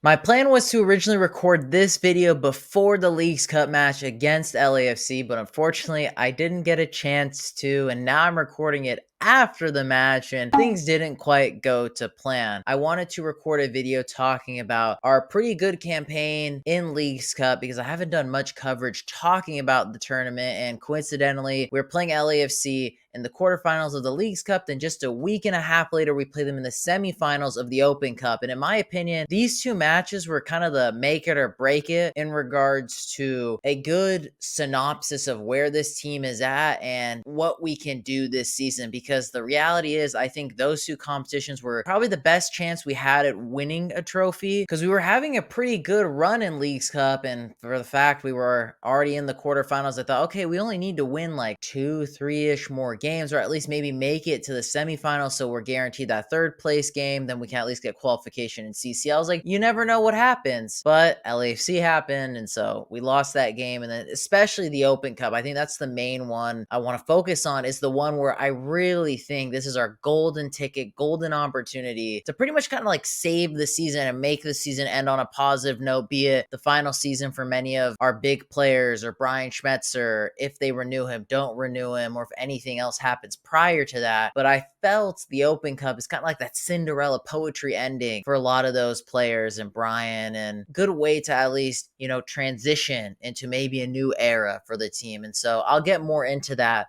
My plan was to originally record this video before the Leagues Cup match against LAFC, but unfortunately, I didn't get a chance to, and now I'm recording it after the match, and things didn't quite go to plan. I wanted to record a video talking about our pretty good campaign in Leagues Cup because I haven't done much coverage talking about the tournament, and coincidentally, we were playing LAFC in the quarterfinals of the Leagues Cup. Then just a week and a half later, we play them in the semifinals of the Open Cup. And in my opinion, these two matches were kind of the make it or break it in regards to a good synopsis of where this team is at and what we can do this season. Because the reality is, I think those two competitions were probably the best chance we had at winning a trophy because we were having a pretty good run in Leagues Cup. And for the fact we were already in the quarterfinals, I thought, okay, we only need to win like 2-3-ish more games, or at least maybe make it to the semifinals so we're guaranteed that third place game. Then we can at least get qualification in CCL. I was like, you never know what happens. But LAFC happened, and so we lost that game. And then especially the Open Cup, I think that's the main one I want to focus on, is the one where I really think this is our golden ticket, golden opportunity to pretty much kind of like save the season and make the season end on a positive note, be it the final season for many of our big players, or Brian Schmetzer, if they renew him, don't renew him, or if anything else happens prior to that. But I felt the Open Cup is kind of like that Cinderella poetry ending for a lot of those players and Brian, and good way to at least, transition into maybe a new era for the team. And so I'll get more into that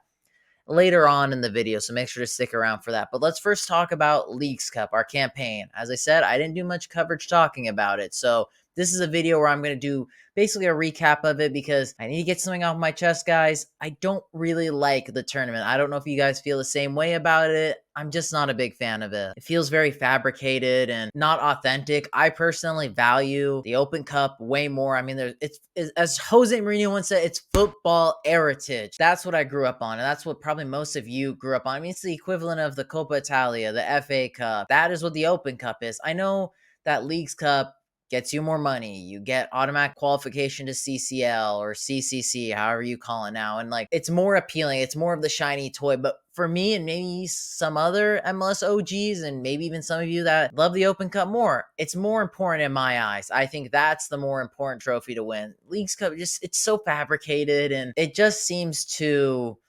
later on in the video, so make sure to stick around for that. But let's first talk about Leagues Cup, our campaign. As I said, I didn't do much coverage talking about it, so this is a video where I'm going to do basically a recap of it because I need to get something off my chest, guys. I don't really like the tournament. I don't know if you guys feel the same way about it. I'm just not a big fan of it. It feels very fabricated and not authentic. I personally value the Open Cup way more. I mean, it's as Jose Mourinho once said, it's football heritage. That's what I grew up on, and that's what probably most of you grew up on. I mean, it's the equivalent of the Coppa Italia, the FA Cup. That is what the Open Cup is. I know that Leagues Cup gets you more money. You get automatic qualification to CCL or CCC, however you call it now. And like, it's more appealing. It's more of the shiny toy. But for me and maybe some other MLS OGs, and maybe even some of you that love the Open Cup more, it's more important in my eyes. I think that's the more important trophy to win. Leagues Cup, it's so fabricated and it just seems too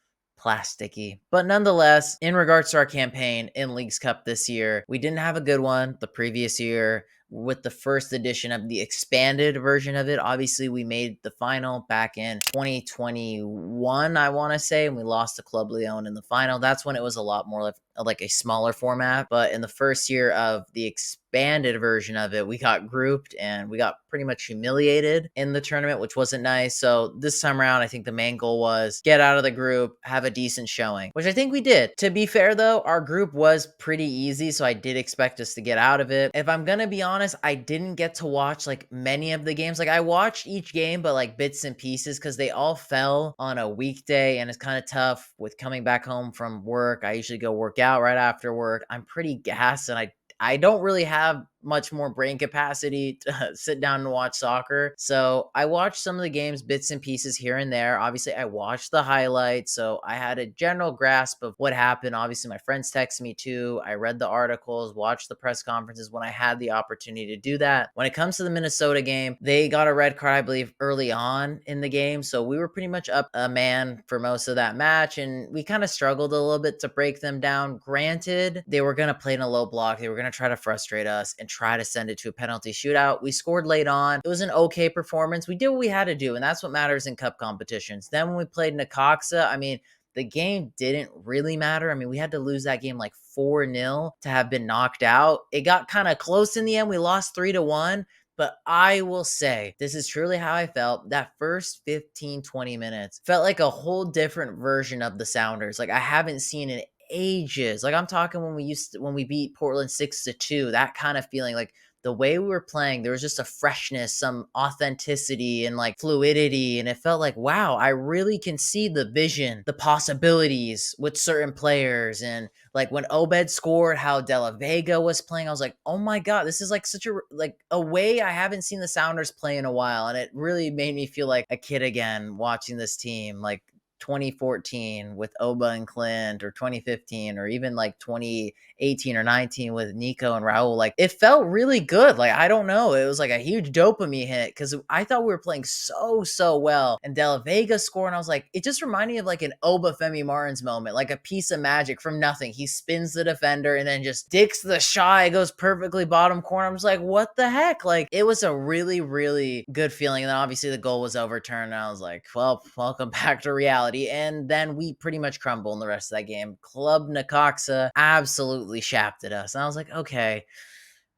plasticky. But nonetheless, in regards to our campaign in Leagues Cup this year, we didn't have a good one the previous year with the first edition of the expanded version of it. Obviously, we made the final back in 2021, I want to say, and we lost to Club Leon in the final. That's when it was a lot more like a smaller format. But in the first year of the expanded version of it, we got grouped and we got pretty much humiliated in the tournament, which wasn't nice. So this time around, I think the main goal was get out of the group, have a decent showing, which I think we did. To be fair though, our group was pretty easy, so I did expect us to get out of it. If I'm gonna be honest, I didn't get to watch like many of the games. Like, I watched each game, but like bits and pieces because they all fell on a weekday, and it's kind of tough with coming back home from work. I usually go work out right after work. I'm pretty gassed, and I don't really have much more brain capacity to sit down and watch soccer. So I watched some of the games, bits and pieces here and there. Obviously, I watched the highlights, so I had a general grasp of what happened. Obviously, my friends texted me too. I read the articles, watched the press conferences when I had the opportunity to do that. When it comes to the Minnesota game, they got a red card, I believe, early on in the game. So we were pretty much up a man for most of that match, and we kind of struggled a little bit to break them down. Granted, they were going to play in a low block. They were going to try to frustrate us and try to send it to a penalty shootout. We scored late on. It was an okay performance. We did what we had to do, and that's what matters in cup competitions. Then when we played Necaxa, I mean, the game didn't really matter. I mean, we had to lose that game like 4-0 to have been knocked out. It got kind of close in the end. We lost 3-1. But I will say, this is truly how I felt. That first 15-20 minutes felt like a whole different version of the Sounders. Like, I haven't seen it ages. Like, I'm talking when we beat Portland 6-2, that kind of feeling. Like, the way we were playing, there was just a freshness, some authenticity and like fluidity. And it felt like, wow, I really can see the vision, the possibilities with certain players. And like when Obed scored, how De La Vega was playing, I was like, oh my God, this is like such a way I haven't seen the Sounders play in a while. And it really made me feel like a kid again watching this team. Like, 2014 with Oba and Clint, or 2015, or even like 2018 or 19 with Nico and Raul. Like, it felt really good. Like, I don't know. It was like a huge dopamine hit because I thought we were playing so well. And De La Vega scored, and I was like, it just reminded me of like an Oba Femi Martins moment, like a piece of magic from nothing. He spins the defender and then just dicks the shot. It goes perfectly bottom corner. I was like, what the heck? Like, it was a really good feeling. And then obviously the goal was overturned. And I was like, well, welcome back to reality. And then we pretty much crumbled in the rest of that game. Club Necaxa absolutely shafted us. And I was like, okay,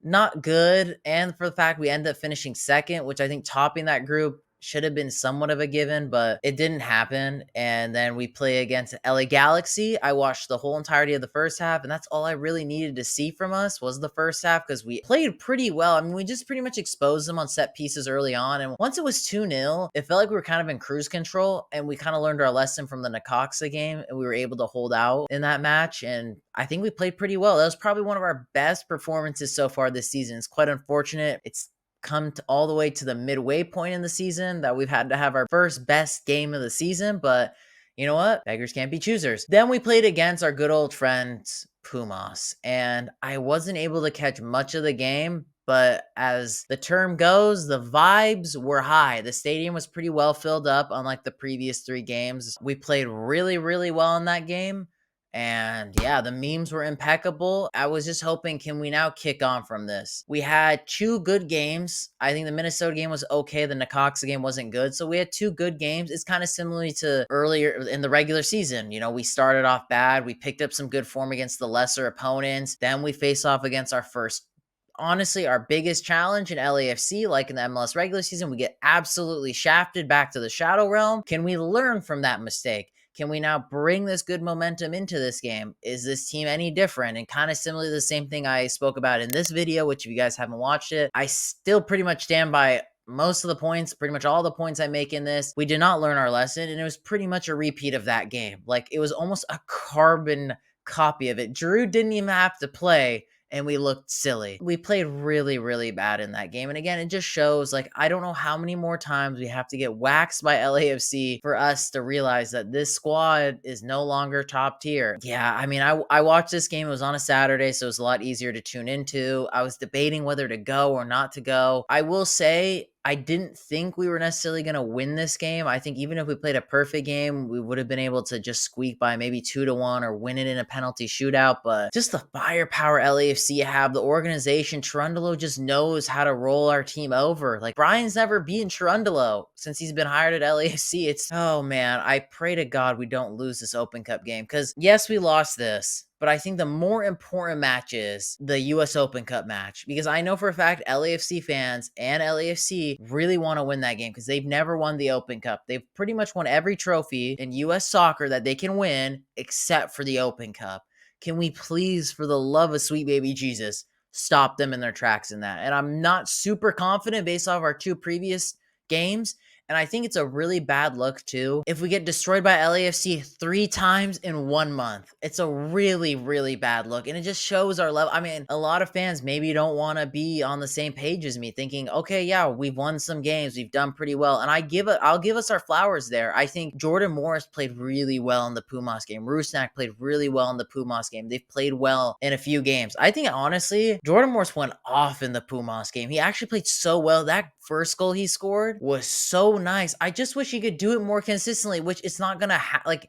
not good. And for the fact we ended up finishing second, which I think topping that group should have been somewhat of a given, but it didn't happen. And then we play against LA Galaxy. I watched the whole entirety of the first half, and that's all I really needed to see from us was the first half, because we played pretty well. I mean, we just pretty much exposed them on set pieces early on. And once it was 2-0, it felt like we were kind of in cruise control, and we kind of learned our lesson from the Necaxa game, and we were able to hold out in that match. And I think we played pretty well. That was probably one of our best performances so far this season. It's quite unfortunate. It's come to all the way to the midway point in the season that we've had to have our first best game of the season, but you know what? Beggars can't be choosers. Then we played against our good old friends Pumas, and I wasn't able to catch much of the game, but as the term goes, the vibes were high. The stadium was pretty well filled up, unlike the previous 3 games. We played really well in that game. And yeah, the memes were impeccable. I was just hoping, can we now kick on from this? We had 2 good games. I think the Minnesota game was okay. The Necaxa game wasn't good. So we had 2 good games. It's kind of similar to earlier in the regular season. You know, we started off bad. We picked up some good form against the lesser opponents. Then we face off against our first, honestly, our biggest challenge in LAFC, like in the MLS regular season. We get absolutely shafted back to the Shadow Realm. Can we learn from that mistake? Can we now bring this good momentum into this game? Is this team any different? And kind of similarly, the same thing I spoke about in this video, which if you guys haven't watched it, I still pretty much stand by most of the points, pretty much all the points I make in this. We did not learn our lesson, and it was pretty much a repeat of that game. Like, it was almost a carbon copy of it. Drew didn't even have to play, and we looked silly. We played really bad in that game. And again, it just shows, like, I don't know how many more times we have to get waxed by LAFC for us to realize that this squad is no longer top tier. Yeah, I mean, I watched this game. It was on a Saturday, so it was a lot easier to tune into. I was debating whether to go or not to go. I will say, I didn't think we were necessarily going to win this game. I think even if we played a perfect game, we would have been able to just squeak by maybe 2-1 or win it in a penalty shootout. But just the firepower LAFC have, the organization, Cherundolo just knows how to roll our team over. Like, Brian's never beaten Cherundolo since he's been hired at LAFC. It's, oh man, I pray to God we don't lose this Open Cup game, because yes, we lost this, but I think the more important match is the US Open Cup match, because I know for a fact LAFC fans and LAFC really want to win that game because they've never won the Open Cup. They've pretty much won every trophy in US soccer that they can win except for the Open Cup. Can we please, for the love of sweet baby Jesus, stop them in their tracks in that? And I'm not super confident based off our 2 previous games. And I think it's a really bad look too if we get destroyed by LAFC 3 times in 1 month. It's a really bad look, and it just shows our level. I mean, a lot of fans maybe don't want to be on the same page as me, thinking, okay, yeah, we've won some games, we've done pretty well, and I'll give us our flowers there. I think Jordan Morris played really well in the Pumas game. Rusnak played really well in the Pumas game. They've played well in a few games. I think honestly, Jordan Morris went off in the Pumas game. He actually played so well. That first goal he scored was so nice. I just wish he could do it more consistently, which it's not gonna like,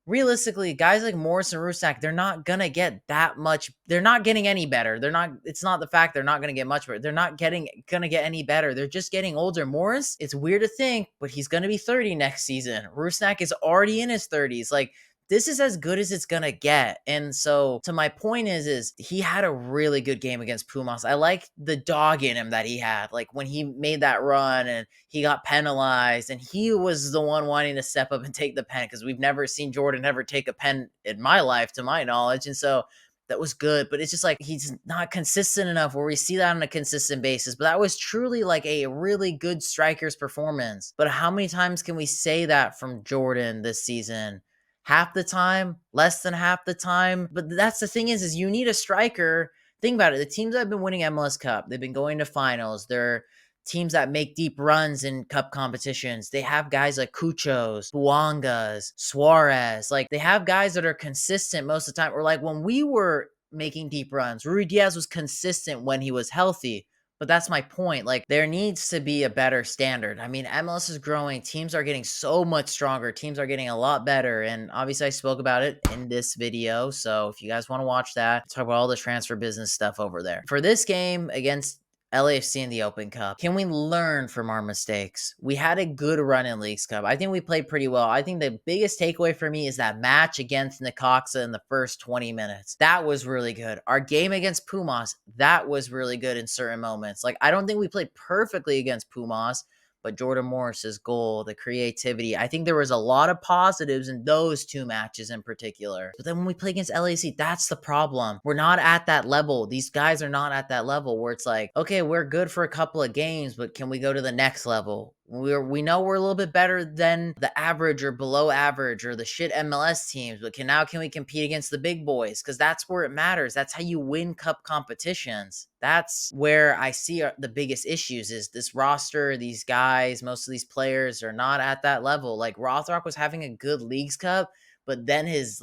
realistically, guys like Morris and Rusak, they're not gonna get that much. They're not getting any better. It's not the fact they're not gonna get much better. They're not gonna get any better. They're just getting older. Morris, it's weird to think, but he's gonna be 30 next season. Rusnak is already in his 30s. Like, this is as good as it's gonna get. And so, to my point is he had a really good game against Pumas. I like the dog in him that he had. Like, when he made that run and he got penalized, and he was the one wanting to step up and take the pen, because we've never seen Jordan ever take a pen in my life, to my knowledge. And so that was good, but it's just like he's not consistent enough where we see that on a consistent basis. But that was truly like a really good striker's performance. But how many times can we say that from Jordan this season? Half the time, less than half the time. But that's the thing is you need a striker. Think about it. The teams that have been winning MLS Cup, they've been going to finals. They're teams that make deep runs in cup competitions, they have guys like Cuchos, Buangas, Suarez. Like, they have guys that are consistent most of the time. Or like when we were making deep runs, Rui Diaz was consistent when he was healthy. But that's my point. Like, there needs to be a better standard. I mean, MLS is growing. Teams are getting so much stronger. Teams are getting a lot better. And obviously, I spoke about it in this video. So if you guys want to watch that, talk about all the transfer business stuff over there. For this game against LAFC in the Open Cup, can we learn from our mistakes? We had a good run in Leagues Cup. I think we played pretty well. I think the biggest takeaway for me is that match against Necaxa in the first 20 minutes. That was really good. Our game against Pumas, that was really good in certain moments. Like, I don't think we played perfectly against Pumas, but Jordan Morris's goal, the creativity, I think there was a lot of positives in those two matches in particular. But then when we play against LAC, that's the problem. We're not at that level. These guys are not at that level where it's like, okay, we're good for a couple of games, but can we go to the next level? We know we're a little bit better than the average or below average or the shit MLS teams, but can we compete against the big boys? Because that's where it matters. That's how you win cup competitions. That's where I see the biggest issues is this roster, these guys, most of these players are not at that level. Like, Rothrock was having a good Leagues Cup, but then his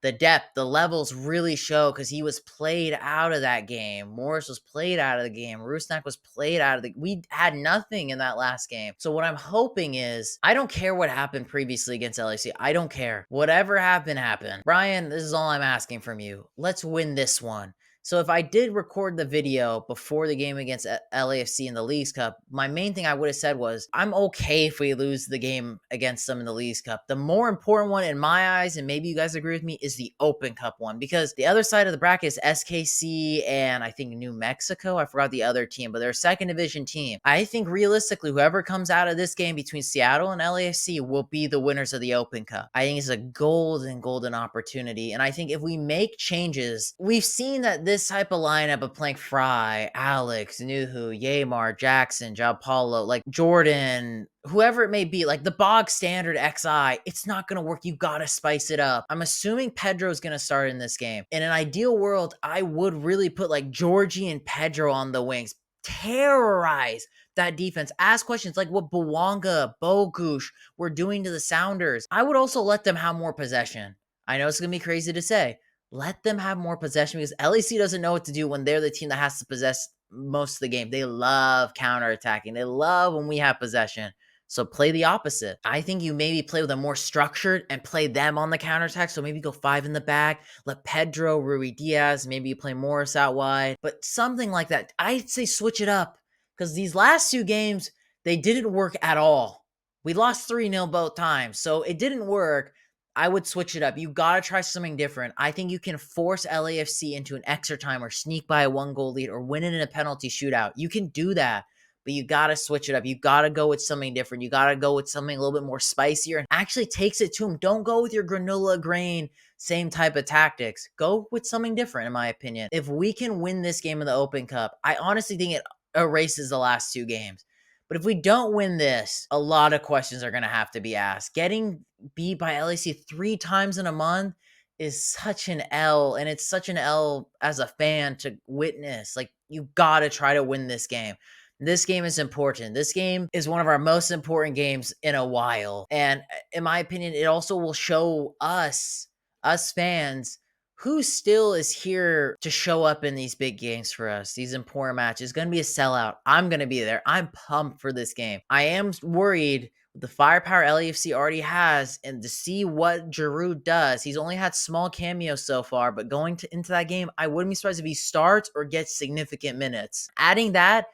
the depth, the levels really show because he was played out of that game. Morris was played out of the game. Rusnak was played out of we had nothing in that last game. So what I'm hoping is, I don't care what happened previously against LAC. I don't care. Whatever happened, happened. Brian, this is all I'm asking from you. Let's win this one. So if I did record the video before the game against LAFC in the Leagues Cup, my main thing I would have said was, I'm okay if we lose the game against them in the Leagues Cup. The more important one in my eyes, and maybe you guys agree with me, is the Open Cup one, because the other side of the bracket is SKC and I think New Mexico. I forgot the other team, but they're a second division team. I think realistically, whoever comes out of this game between Seattle and LAFC will be the winners of the Open Cup. I think it's a golden opportunity. And I think if we make changes, we've seen that this type of lineup of playing Fry, Alex, Nuhu, Yamar, Jackson, Joao Paulo, like Jordan, whoever it may be, like the bog standard XI, it's not going to work. You got to spice it up. I'm assuming Pedro's going to start in this game. In an ideal world, I would really put like Georgie and Pedro on the wings. Terrorize that defense. Ask questions like what Bawanga, Bogush were doing to the Sounders. I would also let them have more possession. I know it's going to be crazy to say. Let them have more possession because LAC doesn't know what to do when they're the team that has to possess most of the game. They love counterattacking. They love when we have possession. So play the opposite. I think you maybe play with them more structured and play them on the counterattack. So maybe go 5 in the back, let Pedro, Rui Diaz, maybe you play Morris out wide, but something like that. I'd say switch it up because these last 2 games, they didn't work at all. We lost 3-0 both times, so it didn't work. I would switch it up. You got to try something different. I think you can force LAFC into an extra time or sneak by a 1-goal lead or win it in a penalty shootout. You can do that, but you got to switch it up. You got to go with something different. You got to go with something a little bit more spicier and actually takes it to them. Don't go with your granola grain, same type of tactics. Go with something different, in my opinion. If we can win this game in the Open Cup, I honestly think it erases the last 2 games. But if we don't win this, a lot of questions are going to have to be asked. Getting beat by LAC 3 times in a month is such an L, and it's such an L as a fan to witness. Like, you got to try to win this game. This game is important. This game is one of our most important games in a while. And in my opinion, it also will show us fans, who still is here to show up in these big games for us, these important matches. It's going to be a sellout. I'm going to be there. I'm pumped for this game. I am worried with the firepower LAFC already has, and to see what Giroud does. He's only had small cameos so far, but going into that game, I wouldn't be surprised if he starts or gets significant minutes. Adding that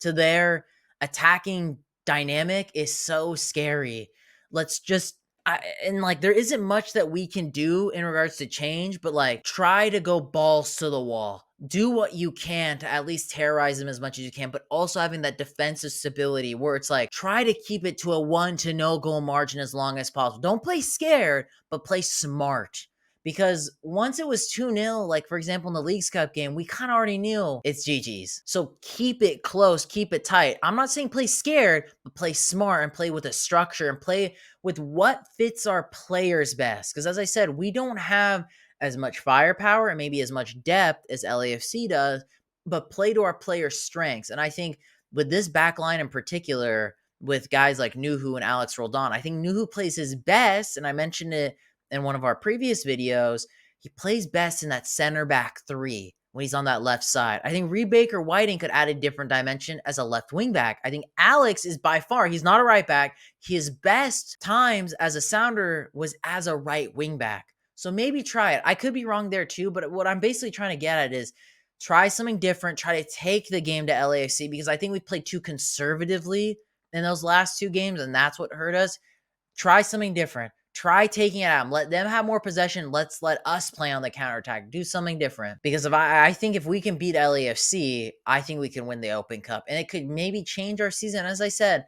to their attacking dynamic is so scary. Let's just there isn't much that we can do in regards to change, but like, try to go balls to the wall. Do what you can to at least terrorize them as much as you can, but also having that defensive stability where it's like, try to keep it to a 1-0 goal margin as long as possible. Don't play scared, but play smart. Because once it was 2-0, like for example, in the Leagues Cup game, we kind of already knew it's GG's. So keep it close, keep it tight. I'm not saying play scared, but play smart and play with a structure and play with what fits our players best. Because as I said, we don't have as much firepower and maybe as much depth as LAFC does, but play to our players' strengths. And I think with this back line in particular, with guys like Nuhu and Alex Roldan, I think Nuhu plays his best, and I mentioned it in one of our previous videos, he plays best in that center back three when he's on that left side. I think Reed Baker Whiting could add a different dimension as a left wing back. I think Alex is by far, he's not a right back. His best times as a sounder was as a right wing back. So maybe try it. I could be wrong there too, but what I'm basically trying to get at is try something different, try to take the game to LAFC, because I think we played too conservatively in those last two games, and that's what hurt us. Try something different. Try taking it out. Let them have more possession. Let's let us play on the counterattack. Do something different. Because I think if we can beat LAFC, I think we can win the Open Cup. And it could maybe change our season. As I said,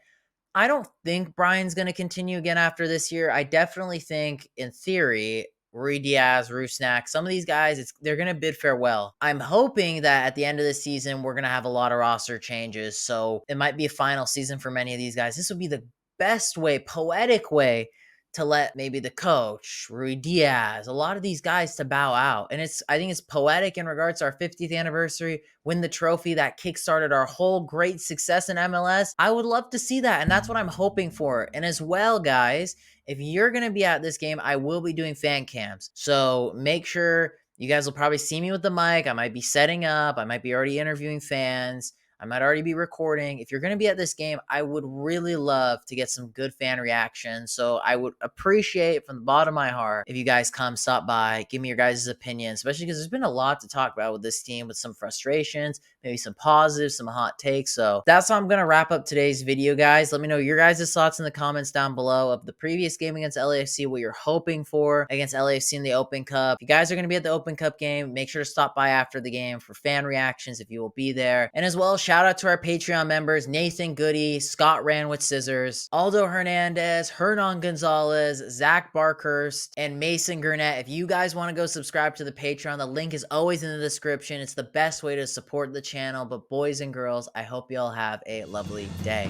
I don't think Brian's going to continue again after this year. I definitely think, in theory, Rui Diaz, Rusnak, some of these guys, they're going to bid farewell. I'm hoping that at the end of the season, we're going to have a lot of roster changes. So it might be a final season for many of these guys. This would be the best way, poetic way, to let maybe the coach, Rui Diaz, a lot of these guys to bow out. And I think it's poetic in regards to our 50th anniversary, win the trophy that kickstarted our whole great success in MLS. I would love to see that. And that's what I'm hoping for. And as well, guys, if you're going to be at this game, I will be doing fan cams. So make sure you guys will probably see me with the mic. I might be setting up. I might be already interviewing fans. I might already be recording. If you're going to be at this game, I would really love to get some good fan reactions. So I would appreciate from the bottom of my heart if you guys come, stop by, give me your guys' opinion, especially because there's been a lot to talk about with this team, with some frustrations, maybe some positives, some hot takes. So that's how I'm going to wrap up today's video, guys. Let me know your guys' thoughts in the comments down below of the previous game against LAFC, what you're hoping for against LAFC in the Open Cup. If you guys are going to be at the Open Cup game, make sure to stop by after the game for fan reactions if you will be there. And as well, shout out to our Patreon members, Nathan Goody, Scott Ran with Scissors, Aldo Hernandez, Hernan Gonzalez, Zach Barkhurst, and Mason Gurnett. If you guys want to go subscribe to the Patreon, the link is always in the description. It's the best way to support the channel. But boys and girls, I hope you all have a lovely day.